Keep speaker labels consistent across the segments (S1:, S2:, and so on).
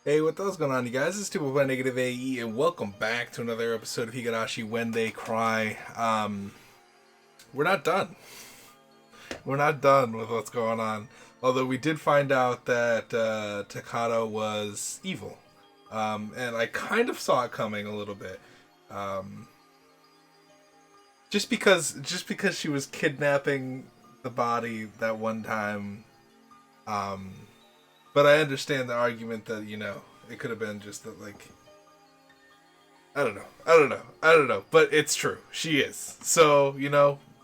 S1: Hey, what's going on, you guys? It's People by NegativeAE, and welcome back to another episode of Higurashi When They Cry. We're not done. We're not done with what's going on. Although we did find out that Takata was evil. And I kind of saw it coming a little bit. Um, just because she was kidnapping the body that one time. Um, but I understand the argument that, it could have been just that, like, I don't know. But it's true. She is. So,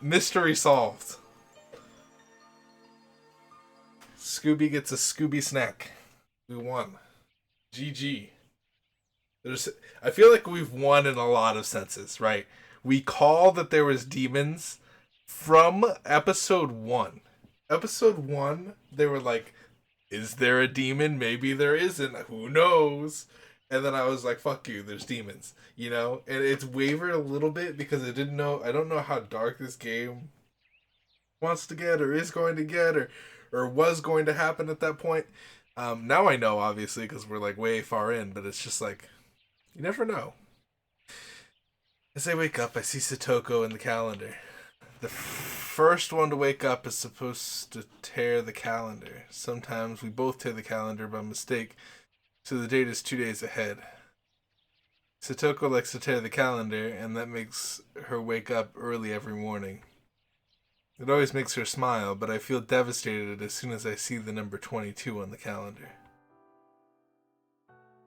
S1: mystery solved. Scooby gets a Scooby snack. We won. GG. I feel like we've won in a lot of senses, right? We call that there was demons from episode 1. Episode 1, they were like, is there a demon? Maybe there isn't. Who knows? And then I was like, fuck you, there's demons. And it's wavered a little bit because I don't know how dark this game wants to get or is going to get or was going to happen at that point. Now I know, obviously, because we're like way far in, but it's just like, you never know. As I wake up, I see Satoko in the calendar. The first one to wake up is supposed to tear the calendar. Sometimes we both tear the calendar by mistake, so the date is 2 days ahead. Satoko likes to tear the calendar, and that makes her wake up early every morning. It always makes her smile, but I feel devastated as soon as I see the number 22 on the calendar.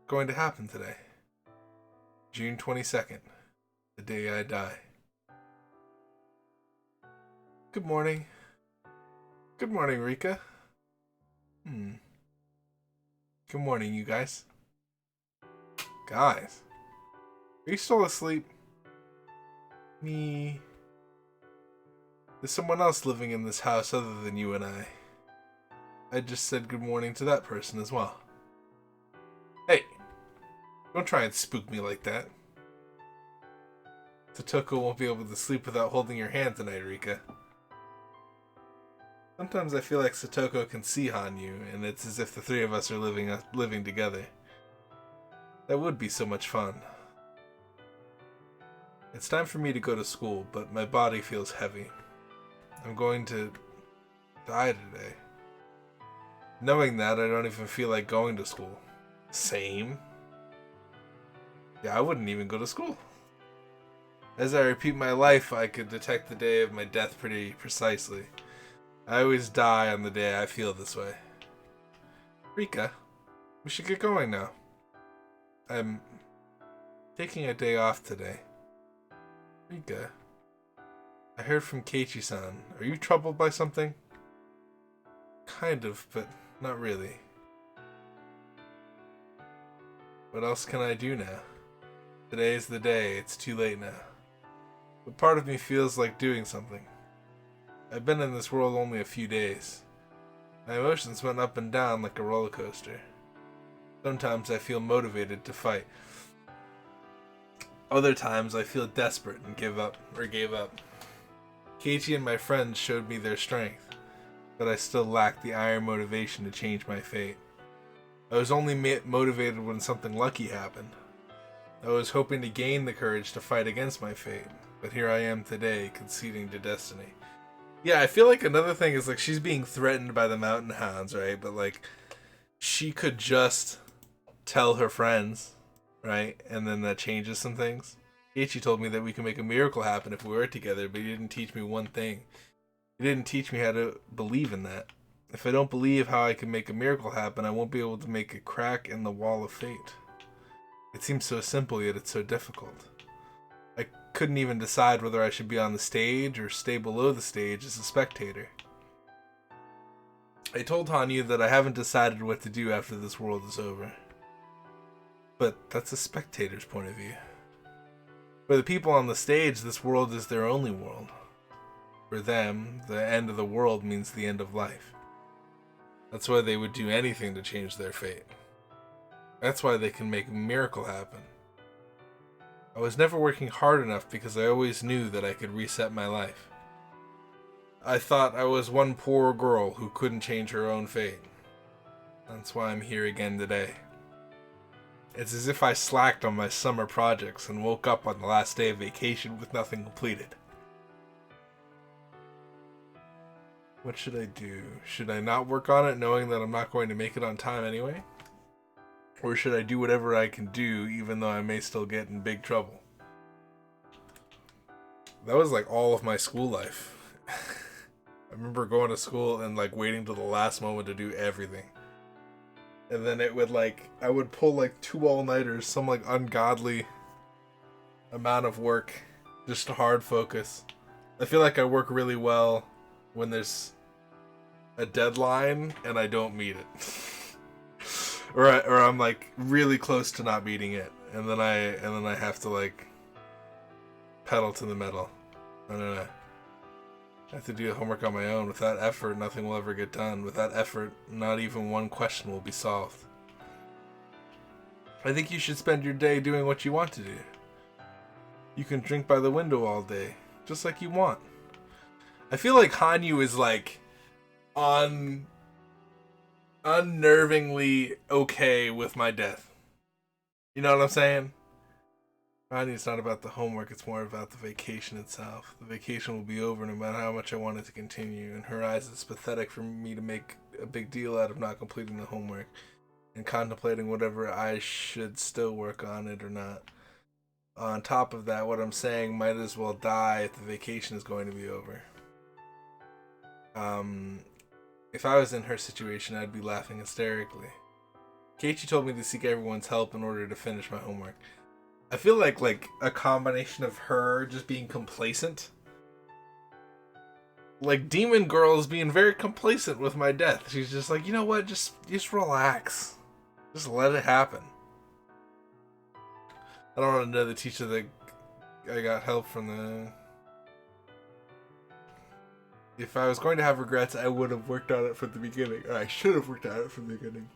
S1: Going to happen today. June 22nd, the day I die. Good morning. Good morning, Rika. Good morning, you guys. Guys, are you still asleep? Me. There's someone else living in this house other than you and I. I just said good morning to that person as well. Hey, don't try and spook me like that. Satoko won't be able to sleep without holding your hand tonight, Rika. Sometimes I feel like Satoko can see Hanyu, and it's as if the three of us are living together. That would be so much fun. It's time for me to go to school, but my body feels heavy. I'm going to die today. Knowing that, I don't even feel like going to school. Same. Yeah, I wouldn't even go to school. As I repeat my life, I could detect the day of my death pretty precisely. I always die on the day I feel this way. Rika, we should get going now. I'm taking a day off today. Rika, I heard from Keiichi-san. Are you troubled by something? Kind of, but not really. What else can I do now? Today's the day, it's too late now. But part of me feels like doing something. I've been in this world only a few days. My emotions went up and down like a roller coaster. Sometimes I feel motivated to fight. Other times I feel desperate and gave up. Keiichi and my friends showed me their strength, but I still lacked the iron motivation to change my fate. I was only motivated when something lucky happened. I was hoping to gain the courage to fight against my fate, but here I am today, conceding to destiny. Yeah, I feel like another thing is, like, she's being threatened by the mountain hounds, right? But, like, she could just tell her friends, right? And then that changes some things. Ichi told me that we can make a miracle happen if we work together, but he didn't teach me one thing. He didn't teach me how to believe in that. If I don't believe how I can make a miracle happen, I won't be able to make a crack in the wall of fate. It seems so simple, yet it's so difficult. I couldn't even decide whether I should be on the stage or stay below the stage as a spectator. I told Hanyu that I haven't decided what to do after this world is over. But that's a spectator's point of view. For the people on the stage, this world is their only world. For them, the end of the world means the end of life. That's why they would do anything to change their fate. That's why they can make a miracle happen. I was never working hard enough because I always knew that I could reset my life. I thought I was one poor girl who couldn't change her own fate. That's why I'm here again today. It's as if I slacked on my summer projects and woke up on the last day of vacation with nothing completed. What should I do? Should I not work on it knowing that I'm not going to make it on time anyway? Or should I do whatever I can do even though I may still get in big trouble? That was like all of my school life. I remember going to school and like waiting till the last moment to do everything. And then it would like, I would pull like 2 all-nighters, some like ungodly amount of work, just to hard focus. I feel like I work really well when there's a deadline and I don't meet it. or I'm like really close to not meeting it. And then I have to like pedal to the metal. I have to do homework on my own. Without effort, nothing will ever get done. Without effort, not even one question will be solved. I think you should spend your day doing what you want to do. You can drink by the window all day, just like you want. I feel like Hanyu is like unnervingly okay with my death. You know what I'm saying? Ronnie, it's not about the homework, it's more about the vacation itself. The vacation will be over no matter how much I want it to continue. In her eyes, it's pathetic for me to make a big deal out of not completing the homework and contemplating whatever I should still work on it or not. On top of that, what I'm saying might as well die if the vacation is going to be over. If I was in her situation, I'd be laughing hysterically. Keiichi told me to seek everyone's help in order to finish my homework. I feel like a combination of her just being complacent. Like Demon Girl is being very complacent with my death. She's just like, you know what, just relax. Just let it happen. I don't want to know the teacher that I got help from the... If I was going to have regrets, I would have worked on it from the beginning. Or I should have worked on it from the beginning.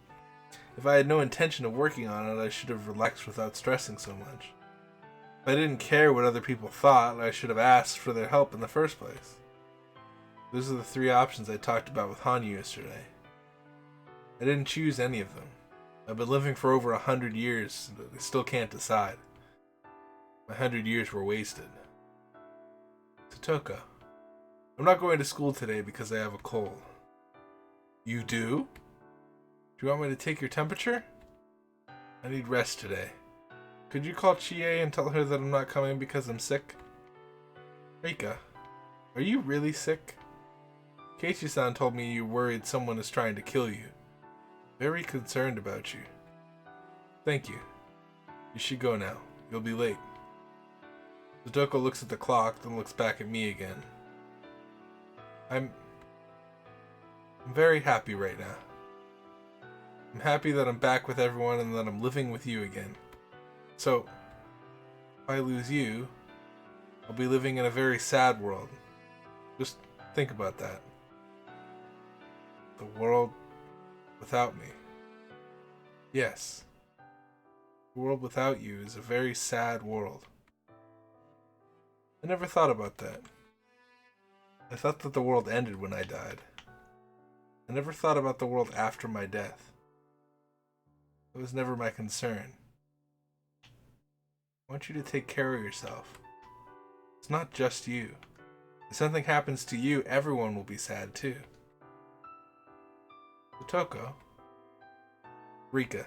S1: If I had no intention of working on it, I should have relaxed without stressing so much. If I didn't care what other people thought, I should have asked for their help in the first place. Those are the 3 options I talked about with Hanyu yesterday. I didn't choose any of them. I've been living for over 100 years, but I still can't decide. My 100 years were wasted. Satoko, I'm not going to school today because I have a cold. You do? Do you want me to take your temperature? I need rest today. Could you call Chie and tell her that I'm not coming because I'm sick? Rika, are you really sick? Keiichi-san told me you're worried someone is trying to kill you. Very concerned about you. Thank you. You should go now. You'll be late. Satoko looks at the clock, then looks back at me again. I'm very happy right now. I'm happy that I'm back with everyone and that I'm living with you again. So, if I lose you, I'll be living in a very sad world. Just think about that. The world without me. Yes. The world without you is a very sad world. I never thought about that. I thought that the world ended when I died. I never thought about the world after my death. It was never my concern. I want you to take care of yourself. It's not just you. If something happens to you, everyone will be sad too. Satoko. Rika.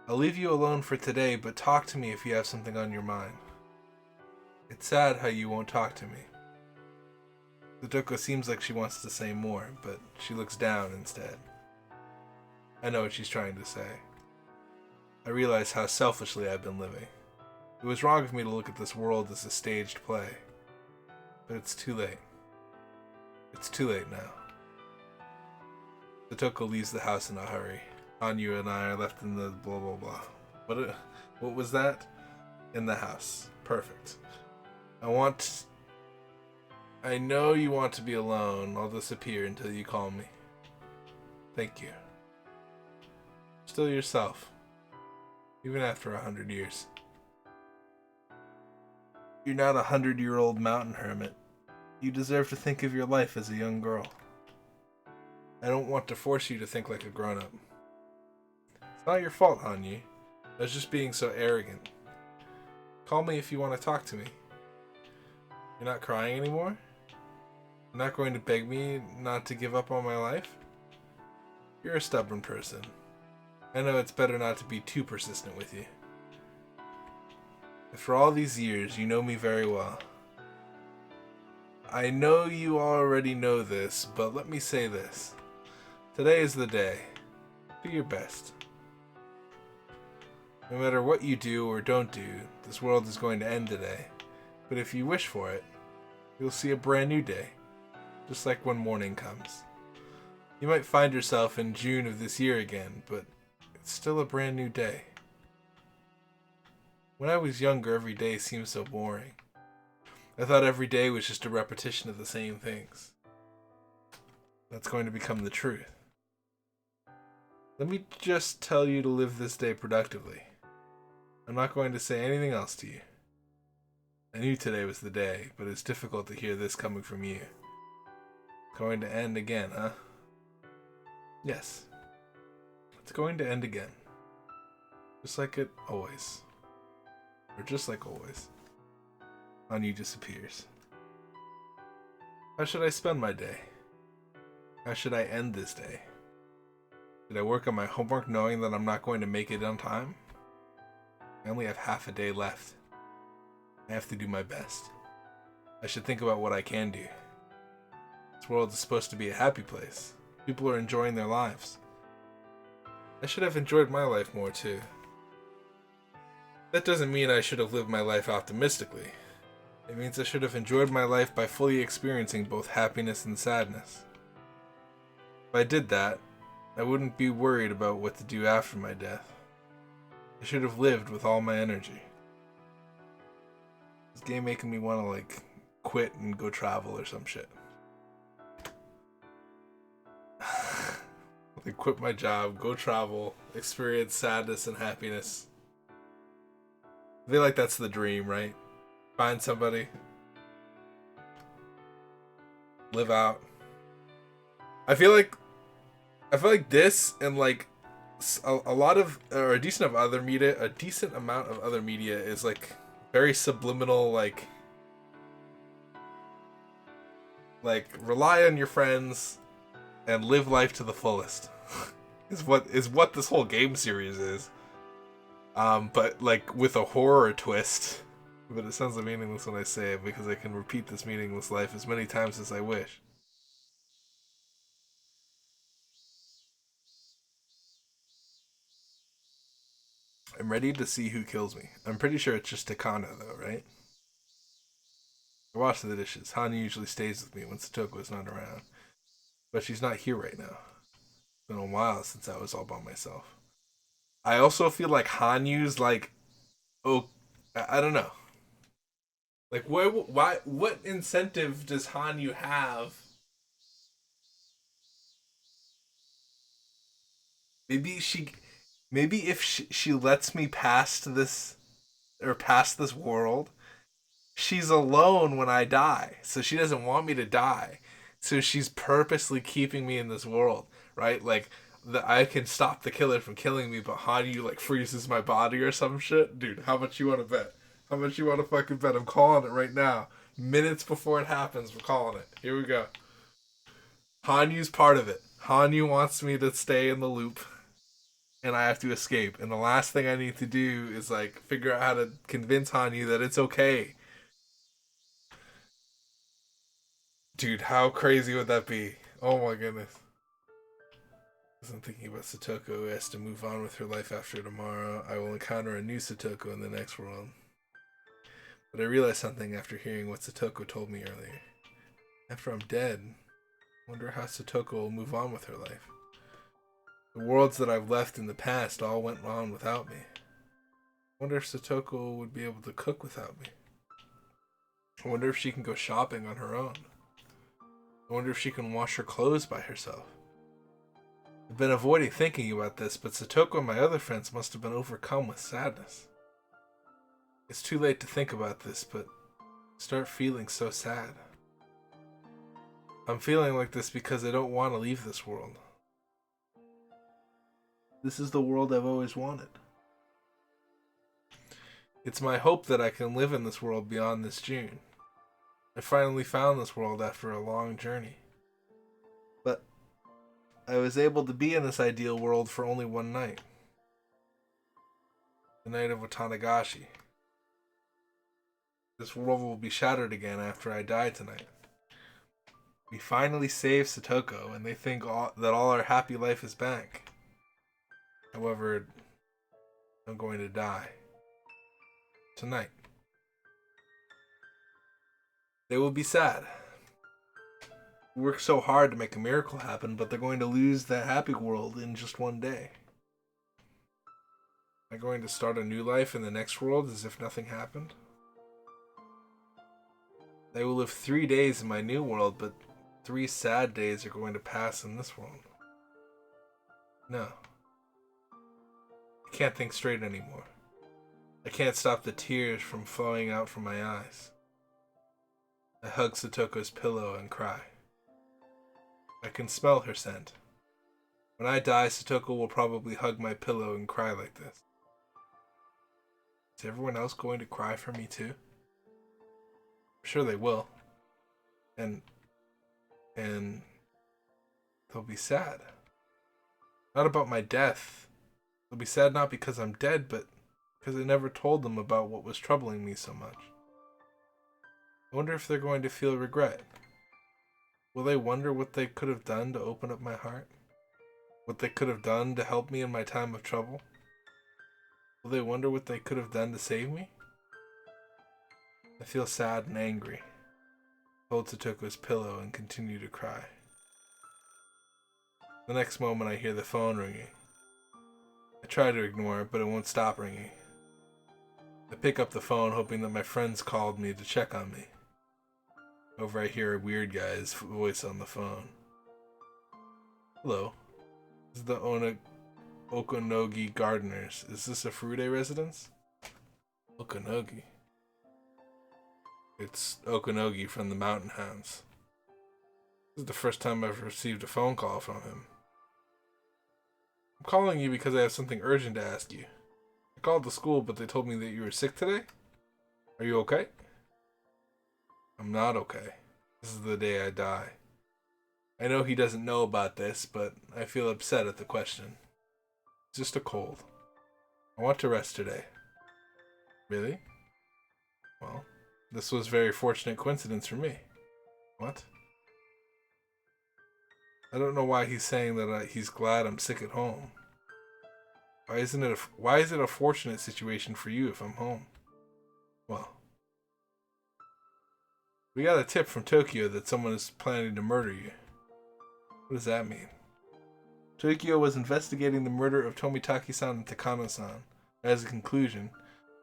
S1: I'll leave you alone for today, but talk to me if you have something on your mind. It's sad how you won't talk to me. Satoko seems like she wants to say more, but she looks down instead. I know what she's trying to say. I realize how selfishly I've been living. It was wrong of me to look at this world as a staged play. But it's too late. It's too late now. Satoko leaves the house in a hurry. Hanyu and I are left in the blah blah blah. What was that? In the house. Perfect. I know you want to be alone. I'll disappear until you call me. Thank you. Still yourself. Even after 100 years. You're not a 100-year-old mountain hermit. You deserve to think of your life as a young girl. I don't want to force you to think like a grown-up. It's not your fault, Hanyu. I was just being so arrogant. Call me if you want to talk to me. You're not crying anymore? You're not going to beg me not to give up on my life? You're a stubborn person. I know it's better not to be too persistent with you. After all these years, you know me very well. I know you already know this, but let me say this. Today is the day. Do your best. No matter what you do or don't do, this world is going to end today. But if you wish for it, you'll see a brand new day, just like when morning comes. You might find yourself in June of this year again, but it's still a brand new day. When I was younger, every day seemed so boring. I thought every day was just a repetition of the same things. That's going to become the truth. Let me just tell you to live this day productively. I'm not going to say anything else to you. I knew today was the day, but it's difficult to hear this coming from you. It's going to end again, huh? Yes. It's going to end again. Just like it always. Or just like always. Hanyu disappears. How should I spend my day? How should I end this day? Should I work on my homework knowing that I'm not going to make it on time? I only have half a day left. I have to do my best. I should think about what I can do. This world is supposed to be a happy place. People are enjoying their lives. I should have enjoyed my life more too. That doesn't mean I should have lived my life optimistically. It means I should have enjoyed my life by fully experiencing both happiness and sadness. If I did that, I wouldn't be worried about what to do after my death. I should have lived with all my energy. This game making me want to quit and go travel or some shit. Quit my job, go travel, experience sadness and happiness. I feel like that's the dream, right? Find somebody, live out. I feel like this and a lot of, or a decent amount of other media is very subliminal, rely on your friends and live life to the fullest. is what this whole game series is. But with a horror twist. But it sounds meaningless when I say it because I can repeat this meaningless life as many times as I wish. I'm ready to see who kills me. I'm pretty sure it's just Takano though, right? I wash the dishes. Hanyu usually stays with me when Satoko is not around. But she's not here right now. It's been a while since I was all by myself. I also feel like Hanyu's I don't know. What incentive does Hanyu have? Maybe if she lets me past this world, she's alone when I die. So she doesn't want me to die. So she's purposely keeping me in this world, right? I can stop the killer from killing me, but Hanyu freezes my body or some shit. Dude, how much you want to bet? How much you want to fucking bet? I'm calling it right now. Minutes before it happens, we're calling it. Here we go. Hanyu's part of it. Hanyu wants me to stay in the loop, and I have to escape. And the last thing I need to do is figure out how to convince Hanyu that it's okay. Dude, how crazy would that be? Oh my goodness. As I'm thinking about Satoko, who has to move on with her life after tomorrow. I will encounter a new Satoko in the next world. But I realized something after hearing what Satoko told me earlier. After I'm dead, I wonder how Satoko will move on with her life. The worlds that I've left in the past all went on without me. I wonder if Satoko would be able to cook without me. I wonder if she can go shopping on her own. I wonder if she can wash her clothes by herself. I've been avoiding thinking about this, but Satoko and my other friends must have been overcome with sadness. It's too late to think about this, but I start feeling so sad. I'm feeling like this because I don't want to leave this world. This is the world I've always wanted. It's my hope that I can live in this world beyond this June. I finally found this world after a long journey. But I was able to be in this ideal world for only one night. The night of Otanagashi. This world will be shattered again after I die tonight. We finally saved Satoko, and they think that all our happy life is back. However, I'm going to die. Tonight. They will be sad. We worked so hard to make a miracle happen, but they're going to lose that happy world in just one day. Am I going to start a new life in the next world as if nothing happened? They will live 3 days in my new world, but 3 sad days are going to pass in this world. No. I can't think straight anymore. I can't stop the tears from flowing out from my eyes. I hug Satoko's pillow and cry. I can smell her scent. When I die, Satoko will probably hug my pillow and cry like this. Is everyone else going to cry for me too? I'm sure they will. And they'll be sad. Not about my death. They'll be sad not because I'm dead, but because I never told them about what was troubling me so much. I wonder if they're going to feel regret. Will they wonder what they could have done to open up my heart? What they could have done to help me in my time of trouble? Will they wonder what they could have done to save me? I feel sad and angry. I hold Satoko's pillow and continue to cry. The next moment I hear the phone ringing. I try to ignore it, but it won't stop ringing. I pick up the phone hoping that my friends called me to check on me. Over I hear a weird guy's voice on the phone. Hello. This is the Okonogi Gardeners. Is this a Furude residence? Okonogi. It's Okonogi from the Mountain Hounds. This is the first time I've received a phone call from him. I'm calling you because I have something urgent to ask you. I called the school, but they told me that you were sick today. Are you okay? I'm not okay. This is the day I die. I know he doesn't know about this, but I feel upset at the question. It's just a cold. I want to rest today. Really? Well, this was a very fortunate coincidence for me. What? I don't know why he's saying that he's glad I'm sick at home. Why is it a fortunate situation for you if I'm home? Well, we got a tip from Tokyo that someone is planning to murder you. What does that mean? Tokyo was investigating the murder of Tomitaki-san and Takano-san. As a conclusion,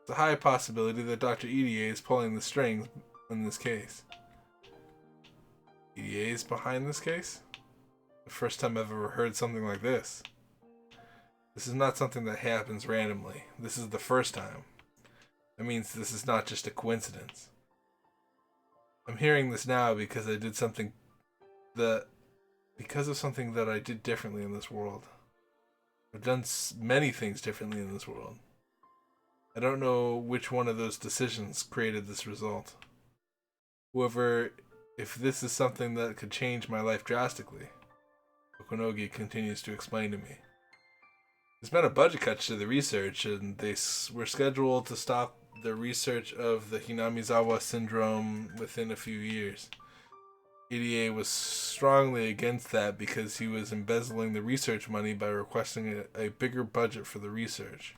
S1: it's a high possibility that Dr. EDA is pulling the strings in this case. EDA is behind this case? The first time I've ever heard something like this. This is not something that happens randomly. This is the first time. That means this is not just a coincidence. I'm hearing this now because I did something because of something that I did differently in this world. I've done many things differently in this world. I don't know which one of those decisions created this result. However, if this is something that could change my life drastically, Okonogi continues to explain to me. There's been a budget cut to the research, and they were scheduled to stop the research of the Hinamizawa syndrome within a few years. EDA was strongly against that because he was embezzling the research money by requesting a bigger budget for the research.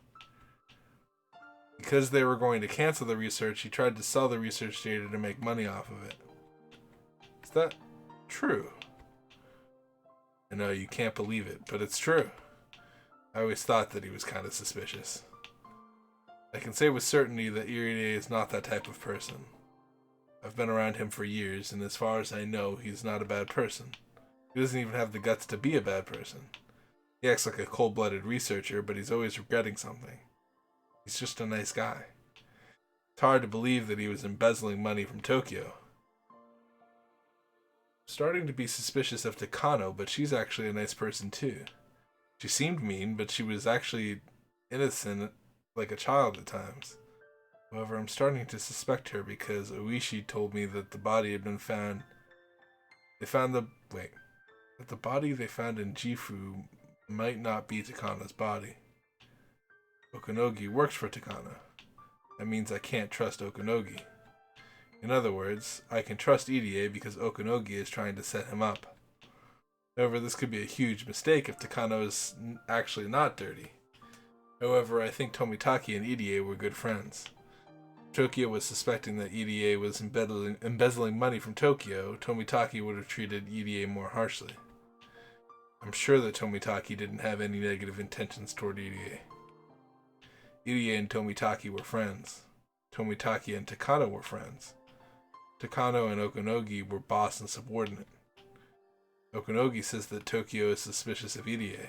S1: Because they were going to cancel the research, he tried to sell the research data to make money off of it. Is that true? I know you can't believe it, but it's true. I always thought that he was kind of suspicious. I can say with certainty that EDA is not that type of person. I've been around him for years, and as far as I know, he's not a bad person. He doesn't even have the guts to be a bad person. He acts like a cold-blooded researcher, but he's always regretting something. He's just a nice guy. It's hard to believe that he was embezzling money from Tokyo. I'm starting to be suspicious of Takano, but she's actually a nice person too. She seemed mean, but she was actually innocent, like a child at times. However, I'm starting to suspect her because Oishi told me that the body had been found. That the body they found in Gifu might not be Takana's body. Okunogi works for Takana. That means I can't trust Okunogi. In other words, I can trust Irie because Okunogi is trying to set him up. However, this could be a huge mistake if Takano is actually not dirty. However, I think Tomitaki and Irie were good friends. Tokyo was suspecting that Irie was embezzling money from Tokyo. Tomitaki would have treated Irie more harshly. I'm sure that Tomitaki didn't have any negative intentions toward Irie. Irie and Tomitaki were friends. Tomitaki and Takano were friends. Takano and Okunogi were boss and subordinate. Okunogi says that Tokyo is suspicious of Irie.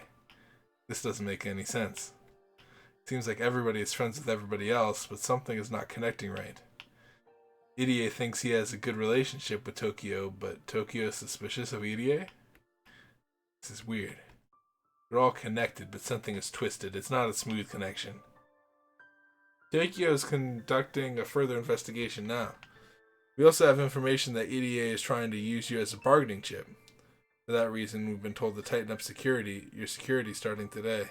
S1: This doesn't make any sense. It seems like everybody is friends with everybody else, but something is not connecting right. Irie thinks he has a good relationship with Tokyo, but Tokyo is suspicious of Irie? This is weird. They're all connected, but something is twisted. It's not a smooth connection. Tokyo is conducting a further investigation now. We also have information that Irie is trying to use you as a bargaining chip. For that reason, we've been told to tighten up your security starting today.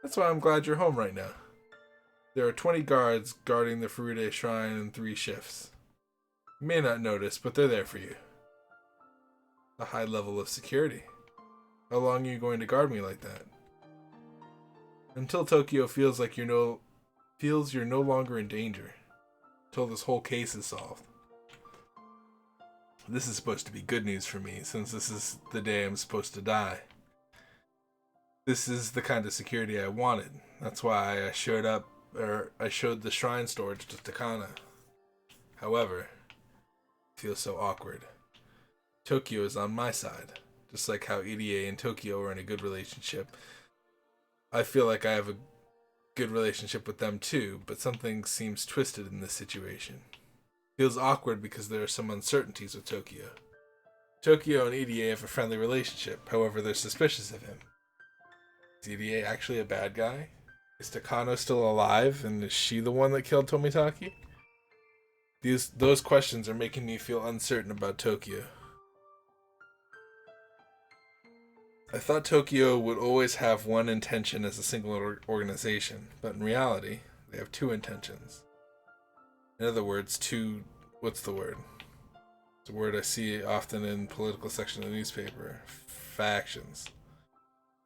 S1: That's why I'm glad you're home right now. There are 20 guards guarding the Furude Shrine in 3 shifts. You may not notice, but they're there for you. A high level of security. How long are you going to guard me like that? Until Tokyo feels you're no longer in danger. Until this whole case is solved. This is supposed to be good news for me, since this is the day I'm supposed to die. This is the kind of security I wanted. That's why I showed the shrine storage to Takana. However, it feels so awkward. Tokyo is on my side, just like how Irie and Tokyo are in a good relationship. I feel like I have a good relationship with them too, but something seems twisted in this situation. Feels awkward because there are some uncertainties with Tokyo. Tokyo and Irie have a friendly relationship, however they're suspicious of him. Is Irie actually a bad guy? Is Takano still alive, and is she the one that killed Tomitaki? Those questions are making me feel uncertain about Tokyo. I thought Tokyo would always have one intention as a single organization, but in reality, they have 2 intentions. In other words, what's the word? It's a word I see often in political section of the newspaper. Factions.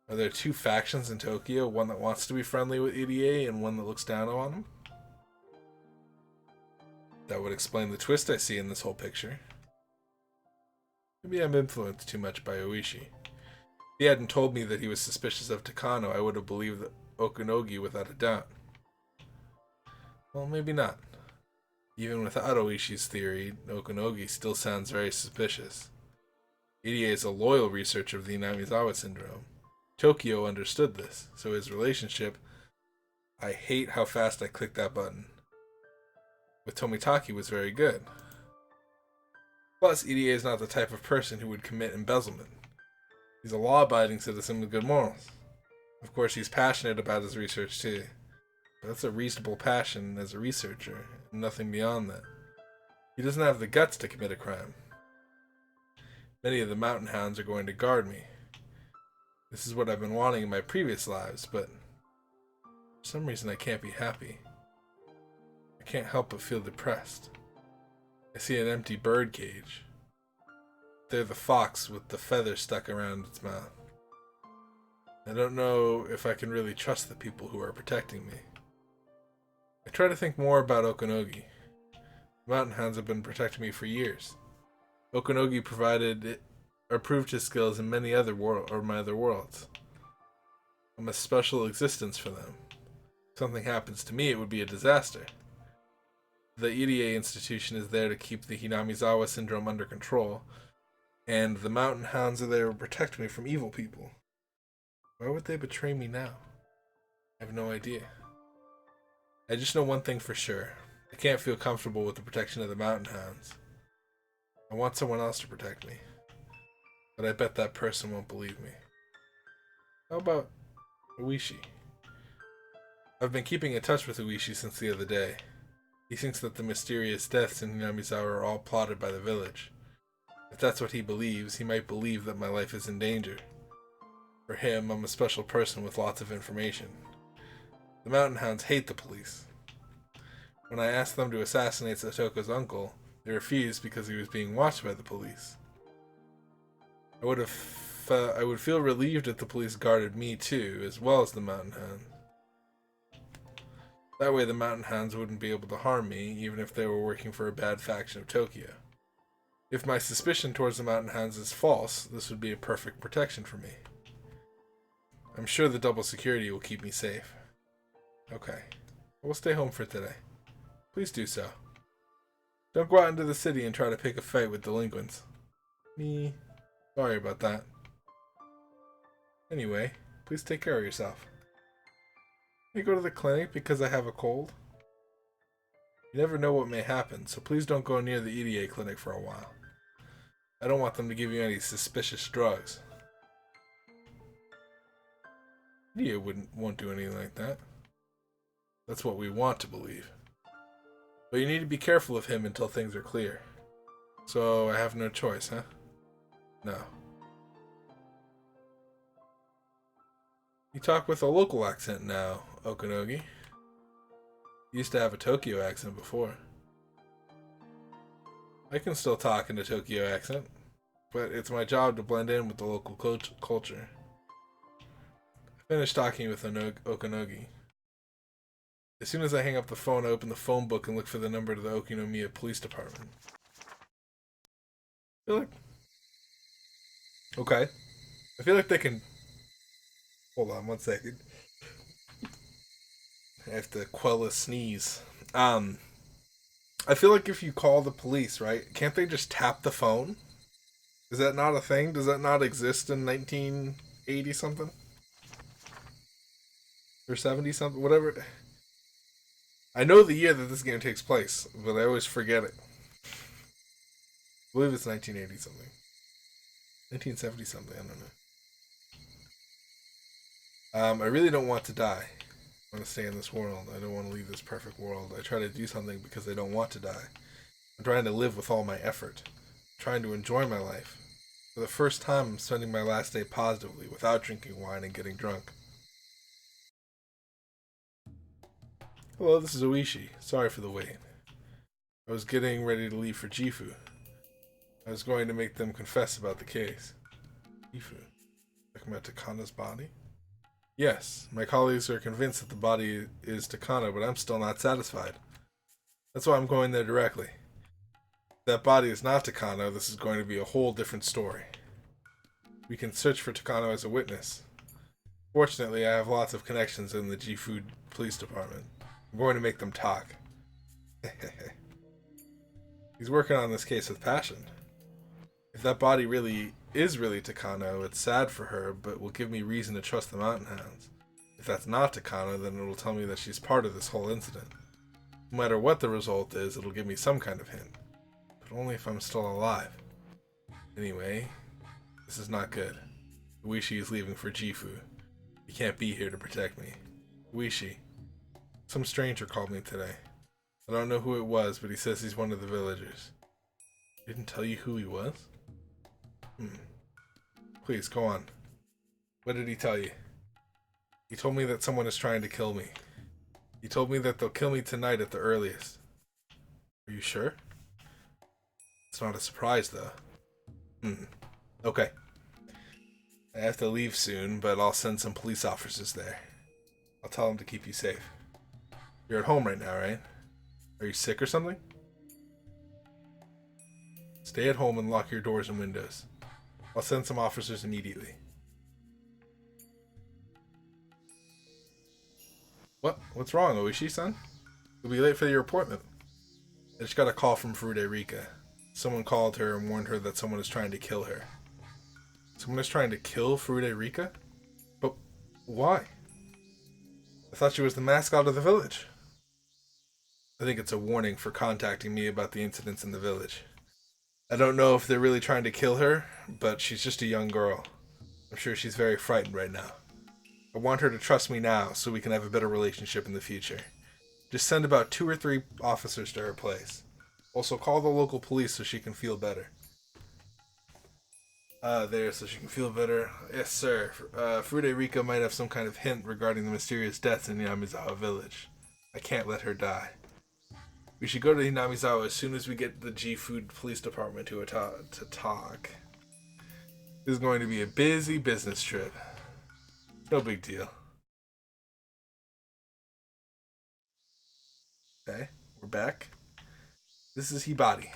S1: Are there 2 factions in Tokyo? One that wants to be friendly with Irie and one that looks down on him? That would explain the twist I see in this whole picture. Maybe I'm influenced too much by Oishi. If he hadn't told me that he was suspicious of Takano, I would have believed Okunogi without a doubt. Well, maybe not. Even without Oishi's theory, Okunogi still sounds very suspicious. Irie is a loyal researcher of the Hinamizawa syndrome. Tokyo understood this, so his relationship... I hate how fast I clicked that button. With Tomitaki was very good. Plus, Irie is not the type of person who would commit embezzlement. He's a law-abiding citizen with good morals. Of course, he's passionate about his research too. But that's a reasonable passion as a researcher, and nothing beyond that. He doesn't have the guts to commit a crime. Many of the mountain hounds are going to guard me. This is what I've been wanting in my previous lives, but for some reason I can't be happy. I can't help but feel depressed. I see an empty bird cage. They're the fox with the feather stuck around its mouth. I don't know if I can really trust the people who are protecting me. I try to think more about Okunogi. The mountain hounds have been protecting me for years. Okunogi proved his skills in my other worlds. I'm a special existence for them. If something happens to me, it would be a disaster. The Irie institution is there to keep the Hinamizawa syndrome under control, and the mountain hounds are there to protect me from evil people. Why would they betray me now? I have no idea. I just know one thing for sure. I can't feel comfortable with the protection of the mountain hounds. I want someone else to protect me. But I bet that person won't believe me. How about Oishi? I've been keeping in touch with Oishi since the other day. He thinks that the mysterious deaths in Hinamizawa are all plotted by the village. If that's what he believes, he might believe that my life is in danger. For him, I'm a special person with lots of information. The Mountain Hounds hate the police. When I asked them to assassinate Satoko's uncle, they refused because he was being watched by the police. I would feel relieved if the police guarded me too, as well as the Mountain Hound. That way the Mountain Hounds wouldn't be able to harm me, even if they were working for a bad faction of Tokyo. If my suspicion towards the Mountain Hounds is false, this would be a perfect protection for me. I'm sure the double security will keep me safe. Okay. We'll stay home for today. Please do so. Don't go out into the city and try to pick a fight with delinquents. Me. Sorry about that. Anyway, please take care of yourself. Can I go to the clinic because I have a cold? You never know what may happen, so please don't go near the EDA clinic for a while. I don't want them to give you any suspicious drugs. EDA won't do anything like that. That's what we want to believe. But you need to be careful of him until things are clear. So I have no choice, huh? No. You talk with a local accent now, Okanogi. You used to have a Tokyo accent before. I can still talk in a Tokyo accent, but it's my job to blend in with the local culture. I finished talking with Okanogi. As soon as I hang up the phone, I open the phone book and look for the number to the Okinomiya Police Department. Okay. I feel like they can... Hold on 1 second. I have to quell a sneeze. I feel like if you call the police, right, can't they just tap the phone? Is that not a thing? Does that not exist in 1980 something? Or 70 something? Whatever. I know the year that this game takes place, but I always forget it. I believe it's 1980 something. 1970 something, I don't know. I really don't want to die. I want to stay in this world. I don't want to leave this perfect world. I try to do something because I don't want to die. I'm trying to live with all my effort. I'm trying to enjoy my life. For the first time, I'm spending my last day positively, without drinking wine and getting drunk. Hello, this is Oishi. Sorry for the wait. I was getting ready to leave for Gifu. I was going to make them confess about the case. Gifu? Talking about Takana's body? Yes, my colleagues are convinced that the body is Takana, but I'm still not satisfied. That's why I'm going there directly. If that body is not Takano, this is going to be a whole different story. We can search for Takano as a witness. Fortunately, I have lots of connections in the Gifu Police Department. I'm going to make them talk. He's working on this case with passion. If that body is really Takano, it's sad for her, but will give me reason to trust the Mountain Hounds. If that's not Takano, then it will tell me that she's part of this whole incident. No matter what the result is, it'll give me some kind of hint. But only if I'm still alive. Anyway, this is not good. Uishi is leaving for Gifu. He can't be here to protect me. Uishi. Some stranger called me today. I don't know who it was, but he says he's one of the villagers. He didn't tell you who he was? Please, go on. What did he tell you? He told me that someone is trying to kill me. He told me that they'll kill me tonight at the earliest. Are you sure? It's not a surprise, though. Okay. I have to leave soon, but I'll send some police officers there. I'll tell them to keep you safe. You're at home right now, right? Are you sick or something? Stay at home and lock your doors and windows. I'll send some officers immediately. What's wrong, Oishi-san? You'll be late for your appointment. I just got a call from Furude Rika. Someone called her and warned her that someone is trying to kill her. Someone is trying to kill Furude Rika? But why? I thought she was the mascot of the village. I think it's a warning for contacting me about the incidents in the village. I don't know if they're really trying to kill her, but she's just a young girl. I'm sure she's very frightened right now. I want her to trust me now so we can have a better relationship in the future. Just send about 2 or 3 officers to her place. Also, call the local police so she can feel better. There, so she can feel better. Yes, sir. Rika might have some kind of hint regarding the mysterious deaths in Yamizawa village. I can't let her die. We should go to Hinamizawa as soon as we get the G Food Police Department to talk. This is going to be a busy business trip. No big deal. Okay, we're back. This is Hibari.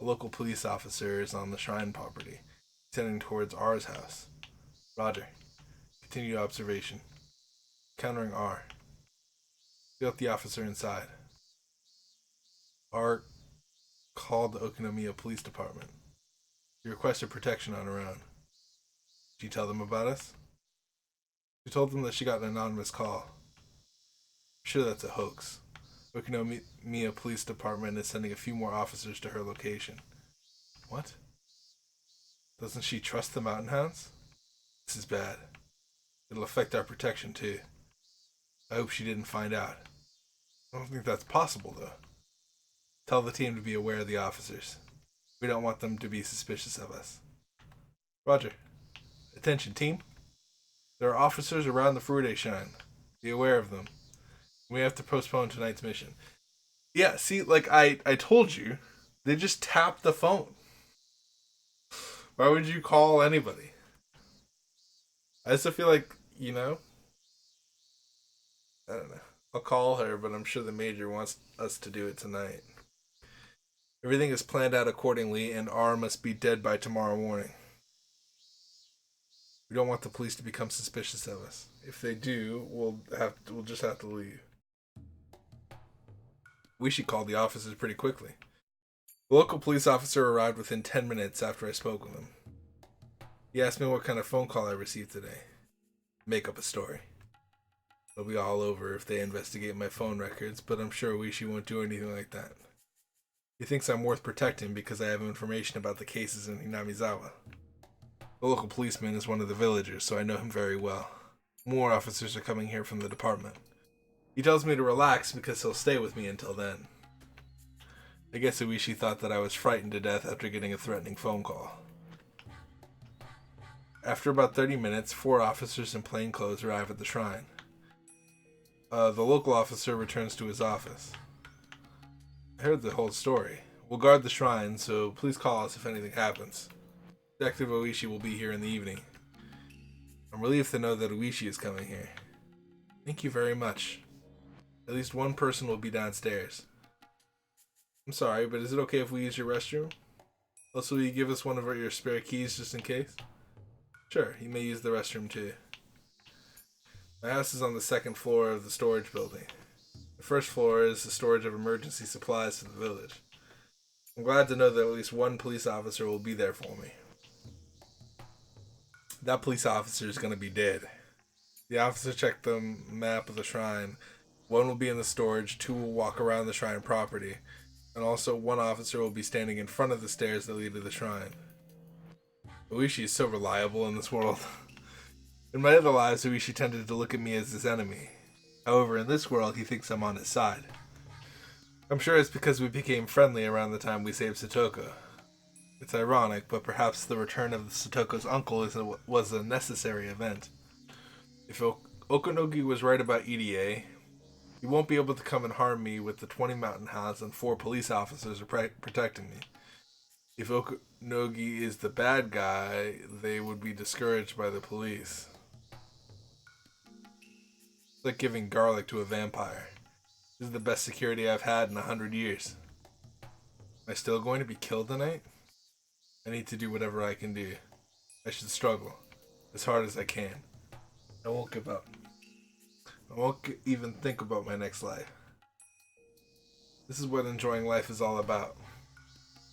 S1: A local police officer is on the shrine property, heading towards R's house. Roger. Continue observation. Countering R. Get the officer inside. R called the Okinomiya Police Department. She requested protection on her own. Did you tell them about us? She told them that she got an anonymous call. I'm sure that's a hoax. Okinomiya Police Department is sending a few more officers to her location. What? Doesn't she trust the Mountain Hounds? This is bad. It'll affect our protection, too. I hope she didn't find out. I don't think that's possible, though. Tell the team to be aware of the officers. We don't want them to be suspicious of us. Roger. Attention, team. There are officers around the Furude Shrine. Be aware of them. We have to postpone tonight's mission. Yeah, see, like I told you, they just tap the phone. Why would you call anybody? I just feel like, I don't know. I'll call her, but I'm sure the major wants us to do it tonight. Everything is planned out accordingly, and R must be dead by tomorrow morning. We don't want the police to become suspicious of us. If they do, we'll just have to leave. We should call the officers pretty quickly. The local police officer arrived within 10 minutes after I spoke with him. He asked me what kind of phone call I received today. Make up a story. It'll be all over if they investigate my phone records, but I'm sure Oishi won't do anything like that. He thinks I'm worth protecting because I have information about the cases in Hinamizawa. The local policeman is one of the villagers, so I know him very well. More officers are coming here from the department. He tells me to relax because he'll stay with me until then. I guess Oishi thought that I was frightened to death after getting a threatening phone call. After about 30 minutes, 4 officers in plain clothes arrive at the shrine. The local officer returns to his office. I heard the whole story. We'll guard the shrine, so please call us if anything happens. Detective Oishi will be here in the evening. I'm relieved to know that Oishi is coming here. Thank you very much. At least one person will be downstairs. I'm sorry, but is it okay if we use your restroom? Also, will you give us one of your spare keys just in case? Sure, you may use the restroom too. My house is on the 2nd floor of the storage building. The 1st floor is the storage of emergency supplies for the village. I'm glad to know that at least one police officer will be there for me. That police officer is going to be dead. The officer checked the map of the shrine. 1 will be in the storage, 2 will walk around the shrine property, and also 1 officer will be standing in front of the stairs that lead to the shrine. Oishi is so reliable in this world. In my other lives, Oishi tended to look at me as his enemy. However, in this world, he thinks I'm on his side. I'm sure it's because we became friendly around the time we saved Satoko. It's ironic, but perhaps the return of Satoko's uncle was a necessary event. If Okanogi was right about EDA, he won't be able to come and harm me with the 20 mountain hounds and 4 police officers protecting me. If Okanogi is the bad guy, they would be discouraged by the police. It's like giving garlic to a vampire. This is the best security I've had in 100 years. Am I still going to be killed tonight? I need to do whatever I can do. I should struggle as hard as I can. I won't give up. I won't even think about my next life. This is what enjoying life is all about.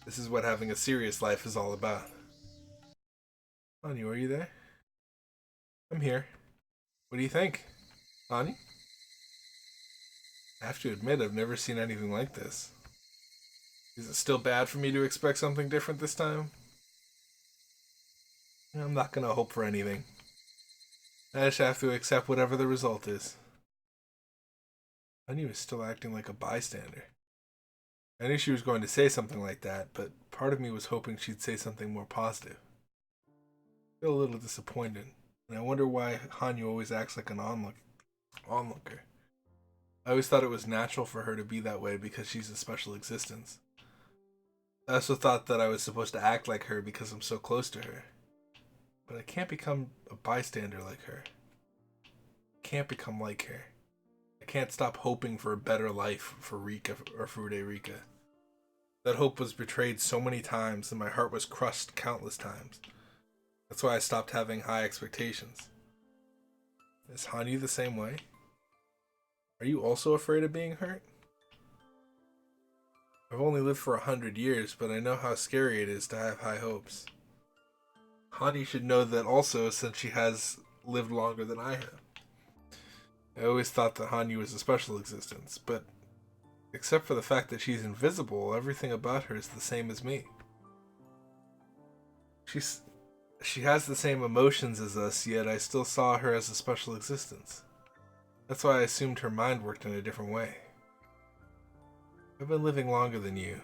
S1: This is what having a serious life is all about. Anyu, are you there? I'm here. What do you think? Anyu? I have to admit, I've never seen anything like this. Is it still bad for me to expect something different this time? I'm not gonna hope for anything. I just have to accept whatever the result is. Hanyu was still acting like a bystander. I knew she was going to say something like that, but part of me was hoping she'd say something more positive. I feel a little disappointed, and I wonder why Hanyu always acts like an onlooker. I always thought it was natural for her to be that way because she's a special existence. I also thought that I was supposed to act like her because I'm so close to her. But I can't become a bystander like her. I can't become like her. I can't stop hoping for a better life for Rika or Furude Rika. That hope was betrayed so many times and my heart was crushed countless times. That's why I stopped having high expectations. Is Hanyu the same way? Are you also afraid of being hurt? I've only lived for 100 years, but I know how scary it is to have high hopes. Hanyu should know that also, since she has lived longer than I have. I always thought that Hanyu was a special existence, but except for the fact that she's invisible, everything about her is the same as me. She has the same emotions as us, yet I still saw her as a special existence. That's why I assumed her mind worked in a different way. I've been living longer than you.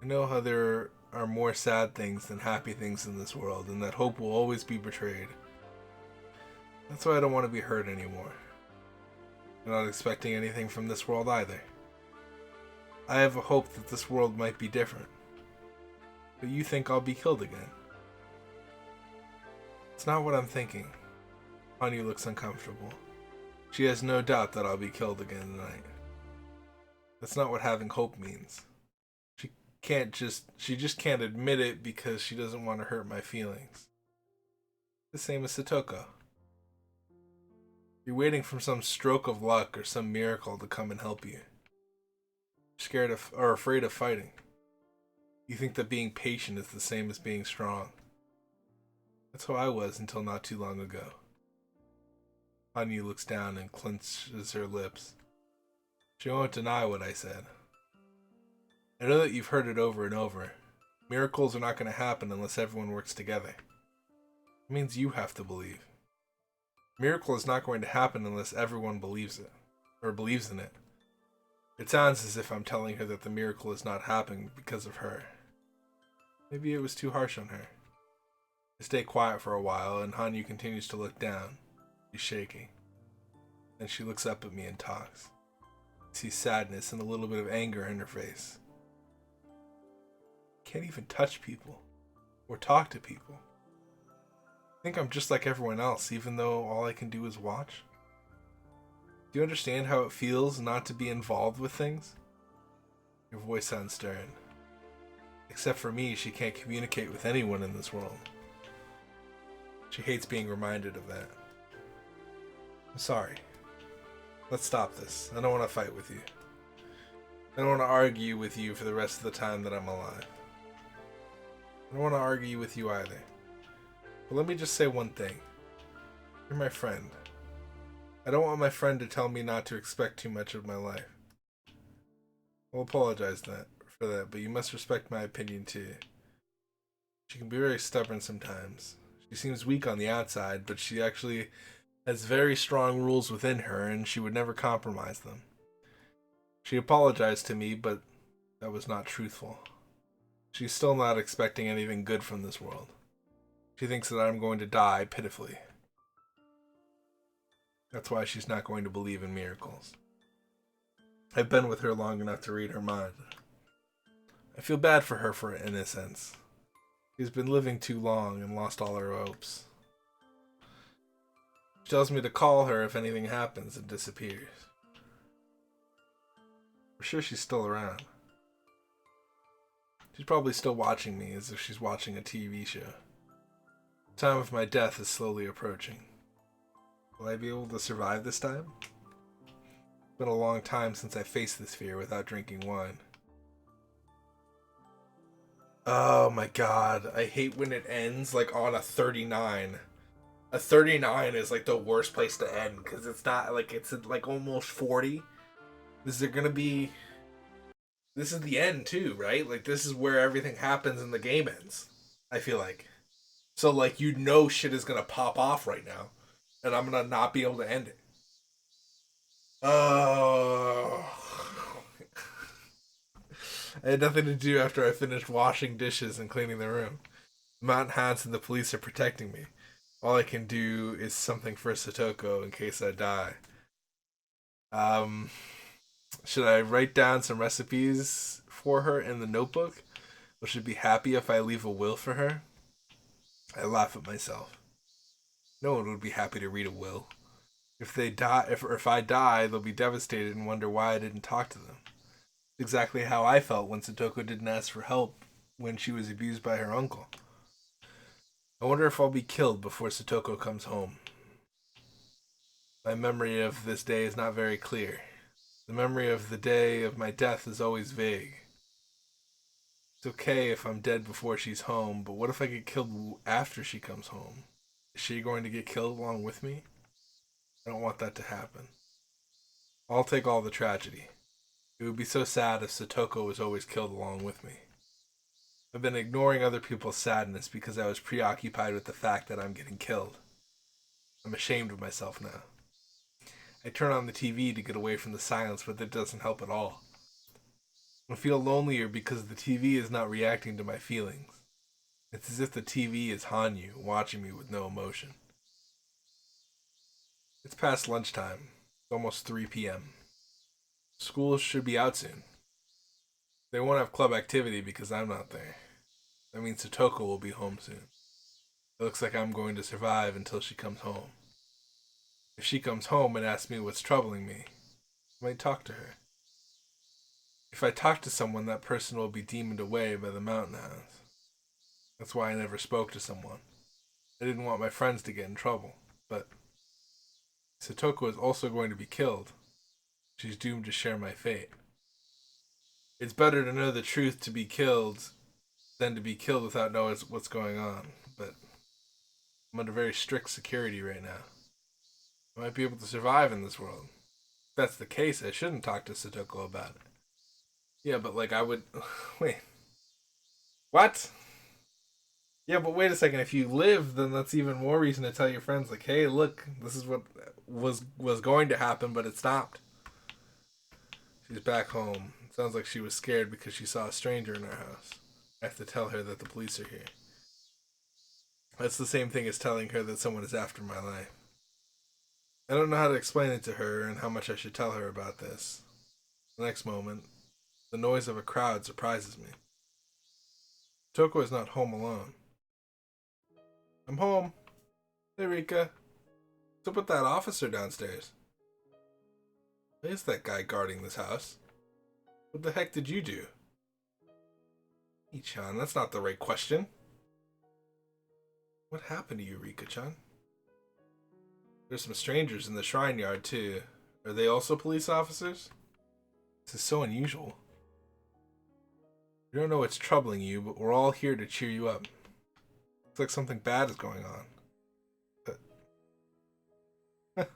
S1: I know how there are more sad things than happy things in this world, and that hope will always be betrayed. That's why I don't want to be hurt anymore. I'm not expecting anything from this world either. I have a hope that this world might be different. But you think I'll be killed again. It's not what I'm thinking. Hanyu looks uncomfortable. She has no doubt that I'll be killed again tonight. That's not what having hope means. She just can't admit it because she doesn't want to hurt my feelings. The same as Satoko. You're waiting for some stroke of luck or some miracle to come and help you. You're scared of or afraid of fighting. You think that being patient is the same as being strong. That's how I was until not too long ago. Hanyu looks down and clenches her lips. She won't deny what I said. I know that you've heard it over and over. Miracles are not going to happen unless everyone works together. It means you have to believe. Miracle is not going to happen unless everyone believes it, or believes in it. It sounds as if I'm telling her that the miracle is not happening because of her. Maybe it was too harsh on her. I stay quiet for a while, and Hanyu continues to look down. She's shaking. Then she looks up at me and talks. I see sadness and a little bit of anger in her face. I can't even touch people, or talk to people. I think I'm just like everyone else, even though all I can do is watch. Do you understand how it feels not to be involved with things? Your voice sounds stern. Except for me, she can't communicate with anyone in this world. She hates being reminded of that. I'm sorry. Let's stop this. I don't want to fight with you. I don't want to argue with you for the rest of the time that I'm alive. I don't want to argue with you either. But let me just say one thing. You're my friend. I don't want my friend to tell me not to expect too much of my life. I'll apologize for that, but you must respect my opinion too. She can be very stubborn sometimes. She seems weak on the outside, but she actually has very strong rules within her, and she would never compromise them. She apologized to me, but that was not truthful. She's still not expecting anything good from this world. She thinks that I'm going to die pitifully. That's why she's not going to believe in miracles. I've been with her long enough to read her mind. I feel bad for her in a sense. She's been living too long and lost all her hopes. She tells me to call her if anything happens and disappears. For sure she's still around. She's probably still watching me as if she's watching a TV show. The time of my death is slowly approaching. Will I be able to survive this time? It's been a long time since I faced this fear without drinking wine. Oh my god, I hate when it ends like on a 39. A 39 is like the worst place to end because it's not like it's like almost 40. Is there gonna be... This is the end too, right? Like this is where everything happens and the game ends. I feel like. So like you know shit is gonna pop off right now. And I'm gonna not be able to end it. I had nothing to do after I finished washing dishes and cleaning the room. The mountain hounds and the police are protecting me. All I can do is something for Satoko in case I die. Um, should I write down some recipes for her in the notebook? Will she be happy if I leave a will for her? I laugh at myself. No one would be happy to read a will. If they die, if I die, they'll be devastated and wonder why I didn't talk to them. It's exactly how I felt when Satoko didn't ask for help when she was abused by her uncle. I wonder if I'll be killed before Satoko comes home. My memory of this day is not very clear. The memory of the day of my death is always vague. It's okay if I'm dead before she's home, but what if I get killed after she comes home? Is she going to get killed along with me? I don't want that to happen. I'll take all the tragedy. It would be so sad if Satoko was always killed along with me. I've been ignoring other people's sadness because I was preoccupied with the fact that I'm getting killed. I'm ashamed of myself now. I turn on the TV to get away from the silence, but that doesn't help at all. I feel lonelier because the TV is not reacting to my feelings. It's as if the TV is Hanyu, watching me with no emotion. It's past lunchtime. It's almost 3 p.m. School should be out soon. They won't have club activity because I'm not there. That means Satoko will be home soon. It looks like I'm going to survive until she comes home. If she comes home and asks me what's troubling me, I might talk to her. If I talk to someone, that person will be demoned away by the mountain hounds. That's why I never spoke to someone. I didn't want my friends to get in trouble, but Satoko is also going to be killed. She's doomed to share my fate. It's better to know the truth to be killed than to be killed without knowing what's going on, but I'm under very strict security right now. I might be able to survive in this world. If that's the case, I shouldn't talk to Satoko about it. Yeah, but I would... Wait. What? Yeah, but wait a second. If you live, then that's even more reason to tell your friends, hey, look, this is what was going to happen, but it stopped. She's back home. It sounds like she was scared because she saw a stranger in our house. I have to tell her that the police are here. That's the same thing as telling her that someone is after my life. I don't know how to explain it to her and how much I should tell her about this. The next moment, the noise of a crowd surprises me. Toko is not home alone. I'm home. Hey, Rika. What's up with that officer downstairs? Why is that guy guarding this house? What the heck did you do? Hey-chan, that's not the right question. What happened to you, Rika-chan? There's some strangers in the shrine yard, too. Are they also police officers? This is so unusual. We don't know what's troubling you, but we're all here to cheer you up. Looks like something bad is going on. But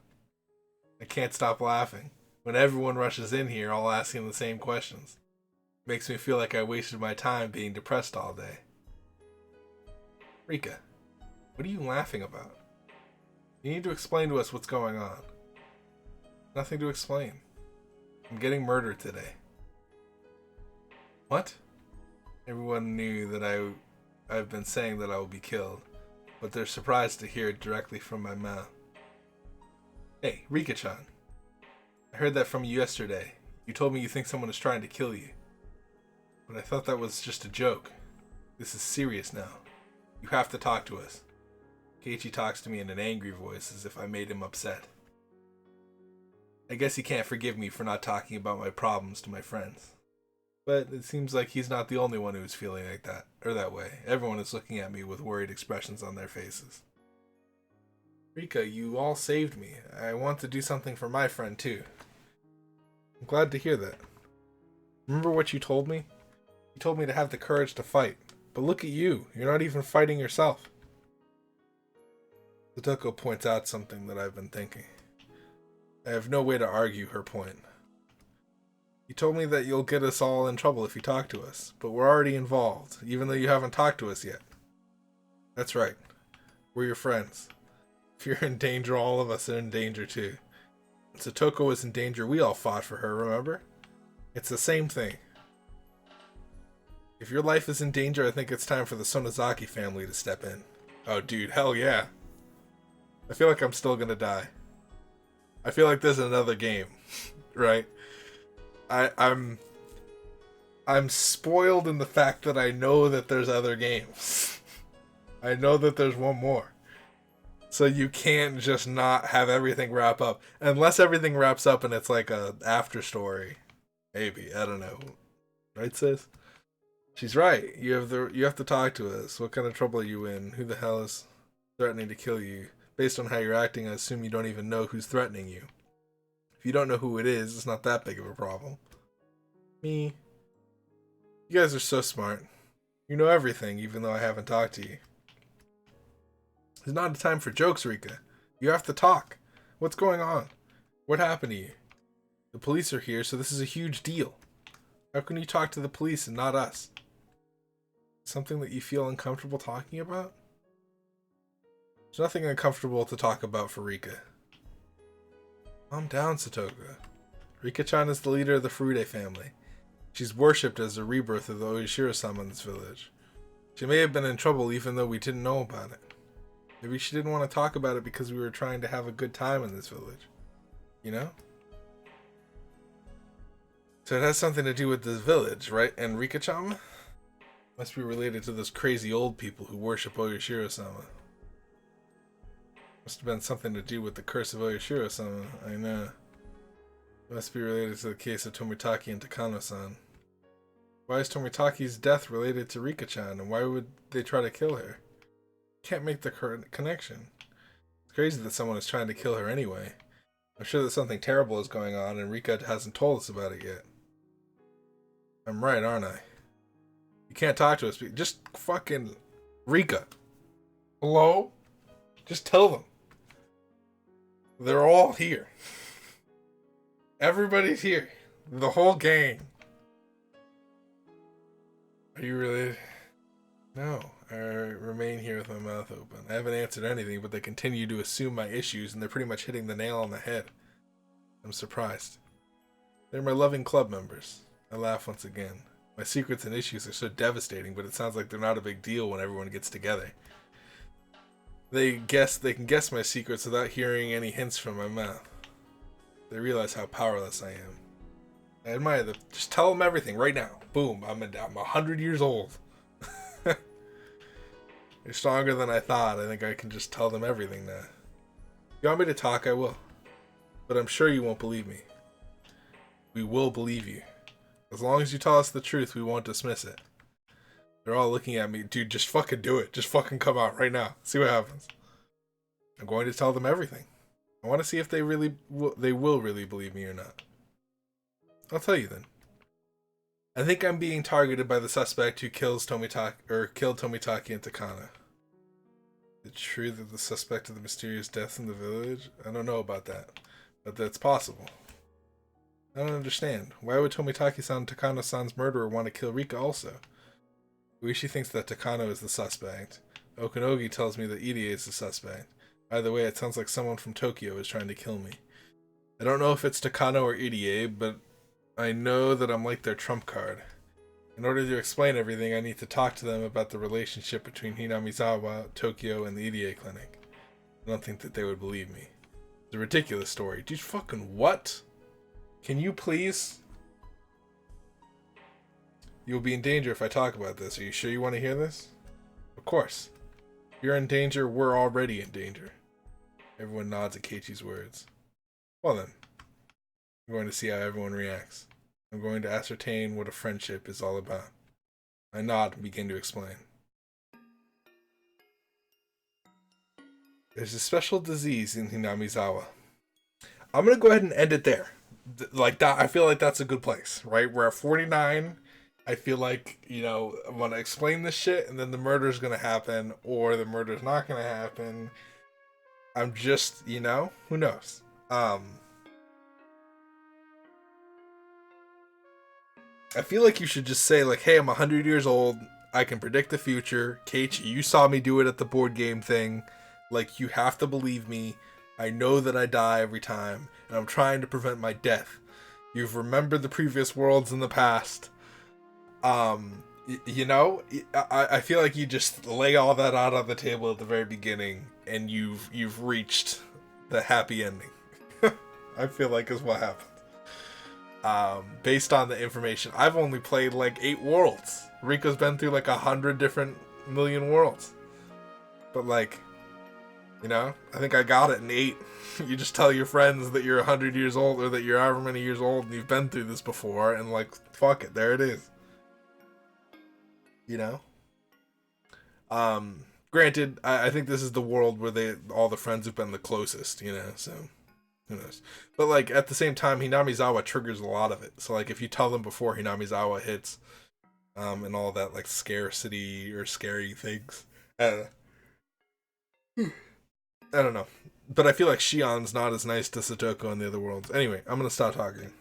S1: I can't stop laughing. When everyone rushes in here, all asking the same questions. It makes me feel like I wasted my time being depressed all day. Rika, what are you laughing about? You need to explain to us what's going on. Nothing to explain. I'm getting murdered today. What? Everyone knew that I've been saying that I will be killed, but they're surprised to hear it directly from my mouth. Hey, Rika-chan. I heard that from you yesterday. You told me you think someone is trying to kill you. But I thought that was just a joke. This is serious now. You have to talk to us. Keiichi talks to me in an angry voice as if I made him upset. I guess he can't forgive me for not talking about my problems to my friends. But it seems like he's not the only one who's feeling like that, or that way. Everyone is looking at me with worried expressions on their faces. Rika, you all saved me. I want to do something for my friend too. I'm glad to hear that. Remember what you told me? You told me to have the courage to fight. But look at you. You're not even fighting yourself. Satoko points out something that I've been thinking. I have no way to argue her point. You told me that you'll get us all in trouble if you talk to us, but we're already involved, even though you haven't talked to us yet. That's right. We're your friends. If you're in danger, all of us are in danger too. When Satoko was in danger, we all fought for her, remember? It's the same thing. If your life is in danger, I think it's time for the Sonozaki family to step in. Oh, dude, hell yeah. I feel like I'm still gonna die. I feel like there's another game, right? I'm spoiled in the fact that I know that there's other games. I know that there's one more. So you can't just not have everything wrap up. Unless everything wraps up and it's like a after story. Maybe. I don't know. Right, sis? She's right. You have to talk to us. What kind of trouble are you in? Who the hell is threatening to kill you? Based on how you're acting, I assume you don't even know who's threatening you. If you don't know who it is, it's not that big of a problem. Me. You guys are so smart. You know everything, even though I haven't talked to you. It's not a time for jokes, Rika. You have to talk. What's going on? What happened to you? The police are here, so this is a huge deal. How can you talk to the police and not us? Something that you feel uncomfortable talking about? There's nothing uncomfortable to talk about for Rika. Calm down, Satoka. Rika-chan is the leader of the Furude family. She's worshipped as the rebirth of the Oyashiro-sama in this village. She may have been in trouble even though we didn't know about it. Maybe she didn't want to talk about it because we were trying to have a good time in this village. You know? So it has something to do with this village, right? And Rika-chan must be related to those crazy old people who worship Oyashiro-sama. Must have been something to do with the curse of Oyashiro-sama, I know. Must be related to the case of Tomitaki and Takano-san. Why is Tomitaki's death related to Rika-chan, and why would they try to kill her? Can't make the current connection. It's crazy that someone is trying to kill her anyway. I'm sure that something terrible is going on, and Rika hasn't told us about it yet. I'm right, aren't I? You can't talk to us. Just fucking... Rika. Hello? Just tell them. They're all here. Everybody's here. The whole gang. Are you really... No. I remain here with my mouth open. I haven't answered anything, but they continue to assume my issues, and they're pretty much hitting the nail on the head. I'm surprised. They're my loving club members. I laugh once again. My secrets and issues are so devastating, but it sounds like they're not a big deal when everyone gets together. They can guess my secrets without hearing any hints from my mouth. They realize how powerless I am. I admire them. Just tell them everything right now. Boom. I'm 100 years old. You're stronger than I thought. I think I can just tell them everything now. If you want me to talk, I will. But I'm sure you won't believe me. We will believe you. As long as you tell us the truth, we won't dismiss it. They're all looking at me. Dude, just fucking do it. Just fucking come out right now. See what happens. I'm going to tell them everything. I want to see if they will really believe me or not. I'll tell you then. I think I'm being targeted by the suspect who killed Tomitaki and Takano. Is it true that the suspect of the mysterious death in the village? I don't know about that, but that's possible. I don't understand. Why would Tomitaki-san, Takano-san's murderer, want to kill Rika also? Uishi thinks that Takano is the suspect. Okanogi tells me that Irie is the suspect. Either way, it sounds like someone from Tokyo is trying to kill me. I don't know if it's Takano or Irie, but I know that I'm like their trump card. In order to explain everything, I need to talk to them about the relationship between Hinamizawa, Tokyo, and the Irie clinic. I don't think that they would believe me. It's a ridiculous story. Dude, fucking what? Can you please? You'll be in danger if I talk about this. Are you sure you want to hear this? Of course. If you're in danger, we're already in danger. Everyone nods at Keiichi's words. Well then. I'm going to see how everyone reacts. I'm going to ascertain what a friendship is all about. I nod and begin to explain. There's a special disease in Hinamizawa. I'm going to go ahead and end it there. Like that, I feel like that's a good place, right? We're at 49. I feel like, you know, I want to explain this shit, and then the murder's going to happen, or the murder's not going to happen. I'm just, you know, who knows? I feel like you should just say, like, hey, I'm 100 years old. I can predict the future. Keiichi, you saw me do it at the board game thing. Like, you have to believe me. I know that I die every time, and I'm trying to prevent my death. You've remembered the previous worlds in the past. You know, I feel like you just lay all that out on the table at the very beginning, and you've reached the happy ending. I feel like is what happened. Based on the information, I've only played like 8 worlds. Rika's been through like 100 different million worlds. But like, you know, I think I got it in 8. You just tell your friends that you're 100 years old, or that you're however many years old, and you've been through this before, and like, fuck it, there it is. You know? Granted, I think this is the world where all the friends have been the closest, you know, so who knows. But like at the same time, Hinamizawa triggers a lot of it. So like if you tell them before Hinamizawa hits, and all that like scarcity or scary things. I don't know. But I feel like Shion's not as nice to Satoko in the other worlds. Anyway, I'm gonna stop talking.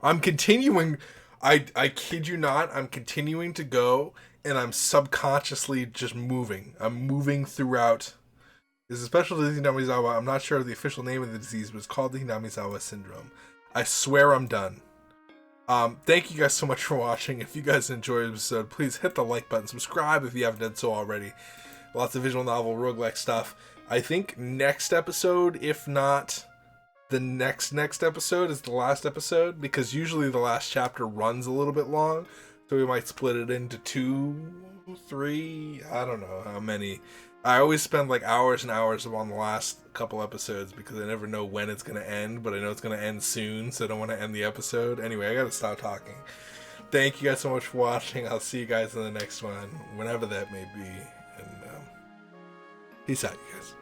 S1: I'm continuing. I kid you not. I'm continuing to go, and I'm subconsciously just moving. I'm moving throughout. This is special to Hinamizawa. I'm not sure of the official name of the disease, but it's called the Hinamizawa syndrome. I swear I'm done. Thank you guys so much for watching. If you guys enjoyed the episode, please hit the like button. Subscribe if you haven't done so already. Lots of visual novel roguelike stuff. I think next episode, if not the next episode, is the last episode, because usually the last chapter runs a little bit long, so we might split it into 2, 3, I don't know how many. I always spend like hours and hours on the last couple episodes because I never know when it's going to end, but I know it's going to end soon, so I don't want to end the episode. Anyway, I got to stop talking. Thank you guys so much for watching. I'll see you guys in the next one, whenever that may be. And peace out, you guys.